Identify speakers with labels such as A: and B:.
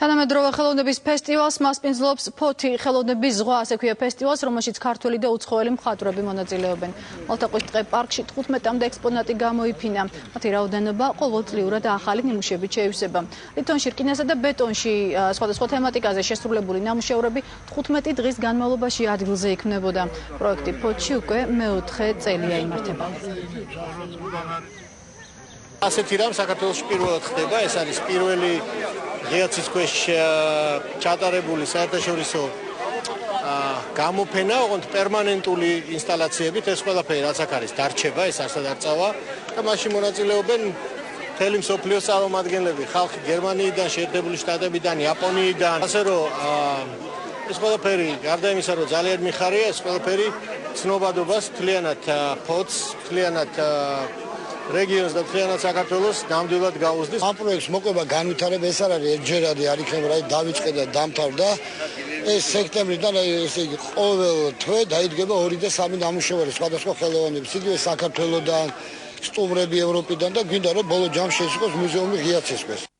A: თანამედროვე ხელოვნების ფესტივალს მასპინძლობს ფოთი ხელოვნების ზღვა, ასე ქვია ფესტივალს, რომელშიც ქართველი და უცხოელი მხატვრები მონაწილეობენ. მალთაყვის ტყე პარკში 15-მდე ექსპონატი გამოიფინა. მათი რაოდენობა ყოველწლიურად ახალი ნიმუშებით შეივსება. ლითონში, რკინასა და ბეტონში სხვადასხვა თემატიკაზე შესრულებული ნამუშევრები 15 დღის განმავლობაში ადგილზე იქმნებოდა. პროექტი ფოთში უკვე მეოთხე წელია იმართება.
B: ასეთი რამ საქართველოში პირველად ხდება, ეს არის პირველი ღიაცის ქვეშ ჩატარებული საერთაშორისო გამოფენა, ოღონდ პერმანენტული ინსტალაციებით, ეს ყველაფერი რაც აქ არის დარჩება, ეს არსად არ წავა და მასში მონაწილეობენ მთელი მსოფლიოს წარმომადგენლები, ხალხი გერმანიიდან, შეერთებული შტატებიდან, იაპონიიდან, ასე რომ ეს ყველაფერი გარდა იმისა, რომ ძალიან მიხარია, ეს ყველაფერი ცნობადობას მთლიანად ფოთს, მთლიანად რეგიონს და მთლიანად საქართველოს ნამდვილად გაუზრდის.
C: ამ პროექტს მოყვება განვითარება ეს არ არის ერთჯერადი, არ იქნება რა დავიწყე და დამთავრდა. ეს სექტემბრიდან ესე იგი ყოველ თვე დაიდგება 2 და 3 ნამუშევარი სხვადასხვა ხელოვნების, იგივე საქართველოდან, სტუმრები ევროპიდან და გვინდა რომ ბოლო ჯამში ეს იყოს მუზეუმი ღიაცის ქვეშ.